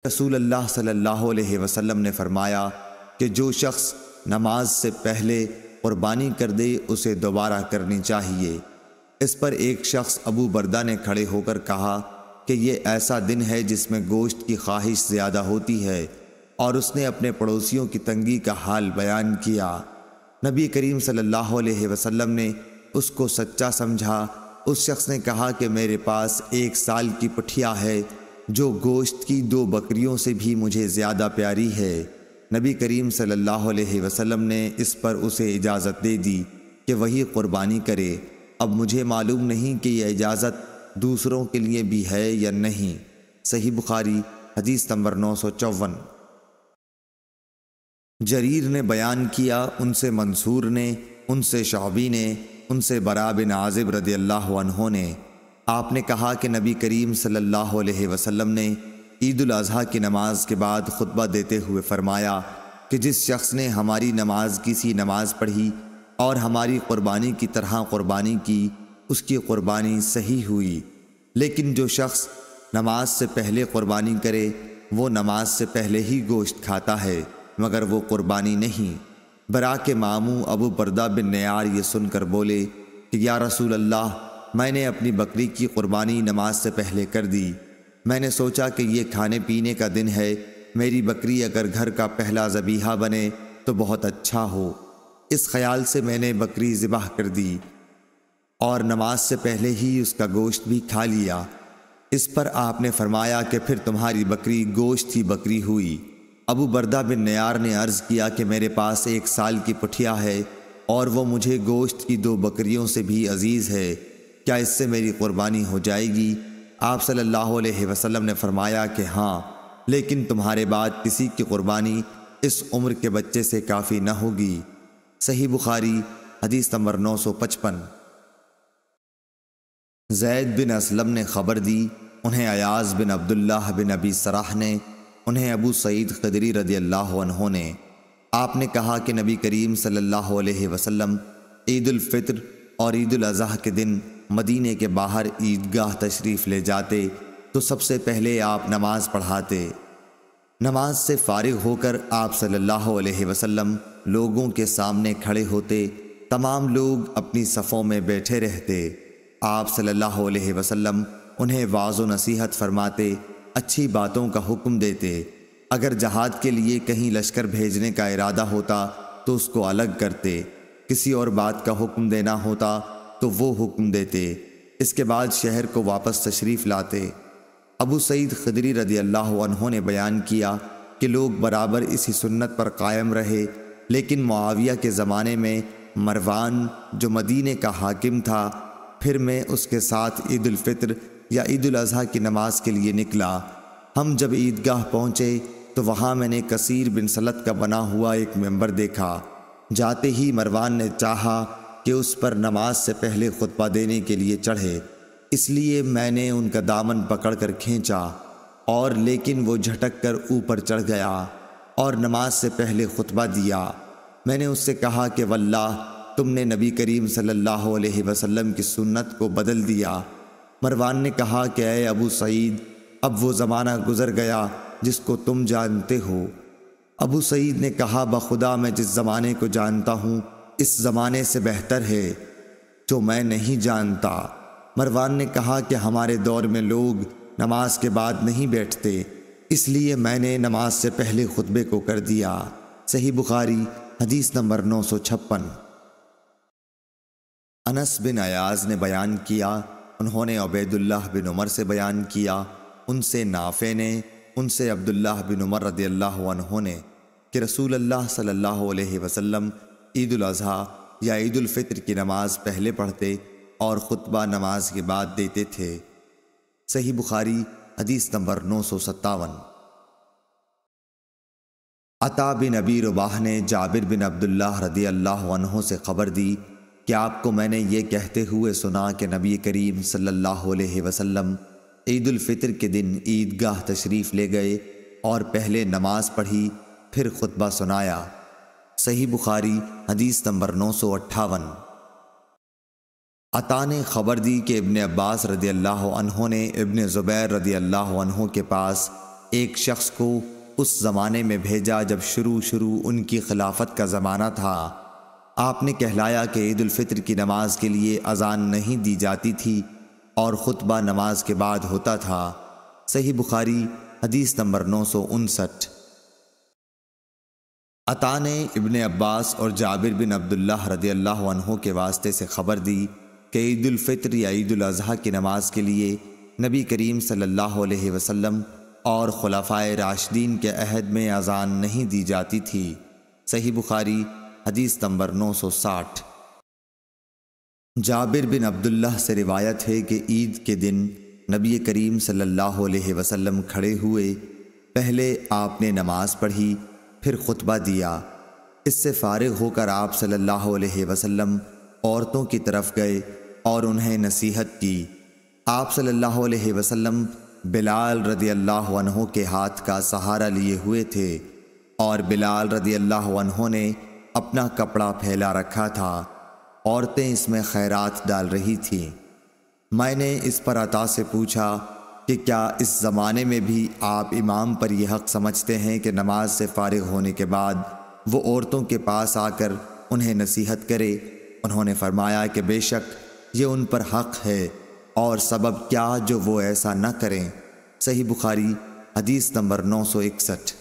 رسول اللہ صلی اللہ علیہ وسلم نے فرمایا کہ جو شخص نماز سے پہلے قربانی کر دے اسے دوبارہ کرنی چاہیے۔ اس پر ایک شخص ابو بردہ نے کھڑے ہو کر کہا کہ یہ ایسا دن ہے جس میں گوشت کی خواہش زیادہ ہوتی ہے، اور اس نے اپنے پڑوسیوں کی تنگی کا حال بیان کیا۔ نبی کریم صلی اللہ علیہ وسلم نے اس کو سچا سمجھا۔ اس شخص نے کہا کہ میرے پاس 1 سال کی پٹھیا ہے جو گوشت کی 2 بکریوں سے بھی مجھے زیادہ پیاری ہے۔ نبی کریم صلی اللہ علیہ وسلم نے اس پر اسے اجازت دے دی کہ وہی قربانی کرے۔ اب مجھے معلوم نہیں کہ یہ اجازت دوسروں کے لیے بھی ہے یا نہیں۔ صحیح بخاری حدیث نمبر 954۔ جریر نے بیان کیا، ان سے منصور نے، ان سے شعبی نے، ان سے براء بن عازب رضی اللہ عنہ نے، آپ نے کہا کہ نبی کریم صلی اللہ علیہ وسلم نے عید الاضحیٰ کی نماز کے بعد خطبہ دیتے ہوئے فرمایا کہ جس شخص نے ہماری نماز کی سی نماز پڑھی اور ہماری قربانی کی طرح قربانی کی، اس کی قربانی صحیح ہوئی، لیکن جو شخص نماز سے پہلے قربانی کرے وہ نماز سے پہلے ہی گوشت کھاتا ہے مگر وہ قربانی نہیں۔ براء کے ماموں ابو بردہ بن نیار یہ سن کر بولے کہ یا رسول اللہ، میں نے اپنی بکری کی قربانی نماز سے پہلے کر دی۔ میں نے سوچا کہ یہ کھانے پینے کا دن ہے، میری بکری اگر گھر کا پہلا ذبیحہ بنے تو بہت اچھا ہو۔ اس خیال سے میں نے بکری ذبح کر دی اور نماز سے پہلے ہی اس کا گوشت بھی کھا لیا۔ اس پر آپ نے فرمایا کہ پھر تمہاری بکری گوشت کی بکری ہوئی۔ ابو بردہ بن نیار نے عرض کیا کہ میرے پاس 1 سال کی پٹھیا ہے اور وہ مجھے گوشت کی 2 بکریوں سے بھی عزیز ہے، کیا اس سے میری قربانی ہو جائے گی؟ آپ صلی اللہ علیہ وسلم نے فرمایا کہ ہاں، لیکن تمہارے بعد کسی کی قربانی اس عمر کے بچے سے کافی نہ ہوگی۔ صحیح بخاری حدیث نمبر 955۔ زید بن اسلم نے خبر دی، انہیں ایاز بن عبداللہ بن ابی سراح نے، انہیں ابو سعید خدری رضی اللہ عنہ نے، آپ نے کہا کہ نبی کریم صلی اللہ علیہ وسلم عید الفطر اور عید الاضحیٰ کے دن مدینے کے باہر عیدگاہ تشریف لے جاتے تو سب سے پہلے آپ نماز پڑھاتے۔ نماز سے فارغ ہو کر آپ صلی اللہ علیہ وسلم لوگوں کے سامنے کھڑے ہوتے، تمام لوگ اپنی صفوں میں بیٹھے رہتے۔ آپ صلی اللہ علیہ وسلم انہیں وعظ و نصیحت فرماتے، اچھی باتوں کا حکم دیتے۔ اگر جہاد کے لیے کہیں لشکر بھیجنے کا ارادہ ہوتا تو اس کو الگ کرتے، کسی اور بات کا حکم دینا ہوتا تو وہ حکم دیتے، اس کے بعد شہر کو واپس تشریف لاتے۔ ابو سعید خدری رضی اللہ عنہ نے بیان کیا کہ لوگ برابر اسی سنت پر قائم رہے، لیکن معاویہ کے زمانے میں مروان جو مدینے کا حاکم تھا، پھر میں اس کے ساتھ عید الفطر یا عید الاضحیٰ کی نماز کے لیے نکلا۔ ہم جب عیدگاہ پہنچے تو وہاں میں نے کثیر بن سلت کا بنا ہوا ایک ممبر دیکھا۔ جاتے ہی مروان نے چاہا کہ اس پر نماز سے پہلے خطبہ دینے کے لیے چڑھے، اس لیے میں نے ان کا دامن پکڑ کر کھینچا، اور لیکن وہ جھٹک کر اوپر چڑھ گیا اور نماز سے پہلے خطبہ دیا۔ میں نے اس سے کہا کہ واللہ تم نے نبی کریم صلی اللہ علیہ وسلم کی سنت کو بدل دیا۔ مروان نے کہا کہ اے ابو سعید، اب وہ زمانہ گزر گیا جس کو تم جانتے ہو۔ ابو سعید نے کہا بخدا میں جس زمانے کو جانتا ہوں اس زمانے سے بہتر ہے جو میں نہیں جانتا۔ مروان نے کہا کہ ہمارے دور میں لوگ نماز کے بعد نہیں بیٹھتے، اس لیے میں نے نماز سے پہلے خطبے کو کر دیا۔ صحیح بخاری حدیث نمبر 956۔ انس بن ایاز نے بیان کیا، انہوں نے عبید اللہ بن عمر سے بیان کیا، ان سے نافع نے، ان سے عبداللہ بن عمر رضی اللہ عنہ نے، کہ رسول اللہ صلی اللہ علیہ وسلم عید الاضحیٰ یا عید الفطر کی نماز پہلے پڑھتے اور خطبہ نماز کے بعد دیتے تھے۔ صحیح بخاری حدیث نمبر 957۔ عطا بن ابی رباح نے جابر بن عبداللہ رضی اللہ عنہ سے خبر دی کہ آپ کو میں نے یہ کہتے ہوئے سنا کہ نبی کریم صلی اللہ علیہ وسلم عید الفطر کے دن عیدگاہ تشریف لے گئے اور پہلے نماز پڑھی پھر خطبہ سنایا۔ صحیح بخاری حدیث نمبر 958۔ عطا نے خبر دی کہ ابن عباس رضی اللہ عنہ نے ابن زبیر رضی اللہ عنہ کے پاس ایک شخص کو اس زمانے میں بھیجا جب شروع ان کی خلافت کا زمانہ تھا۔ آپ نے کہلایا کہ عید الفطر کی نماز کے لیے اذان نہیں دی جاتی تھی اور خطبہ نماز کے بعد ہوتا تھا۔ صحیح بخاری حدیث نمبر 959۔ عطا نے ابن عباس اور جابر بن عبداللہ رضی اللہ عنہ کے واسطے سے خبر دی کہ عید الفطر یا عید الاضحیٰ کی نماز کے لیے نبی کریم صلی اللہ علیہ وسلم اور خلفائے راشدین کے عہد میں اذان نہیں دی جاتی تھی۔ صحیح بخاری حدیث نمبر 960۔ جابر بن عبداللہ سے روایت ہے کہ عید کے دن نبی کریم صلی اللہ علیہ وسلم کھڑے ہوئے، پہلے آپ نے نماز پڑھی، پھر خطبہ دیا۔ اس سے فارغ ہو کر آپ صلی اللہ علیہ وسلم عورتوں کی طرف گئے اور انہیں نصیحت کی۔ آپ صلی اللہ علیہ وسلم بلال رضی اللہ عنہ کے ہاتھ کا سہارا لیے ہوئے تھے اور بلال رضی اللہ عنہ نے اپنا کپڑا پھیلا رکھا تھا۔ عورتیں اس میں خیرات ڈال رہی تھیں۔ میں نے اس پر عطا سے پوچھا کہ کیا اس زمانے میں بھی آپ امام پر یہ حق سمجھتے ہیں کہ نماز سے فارغ ہونے کے بعد وہ عورتوں کے پاس آ کر انہیں نصیحت کرے؟ انہوں نے فرمایا کہ بے شک یہ ان پر حق ہے، اور سبب کیا جو وہ ایسا نہ کریں۔ صحیح بخاری حدیث نمبر 961۔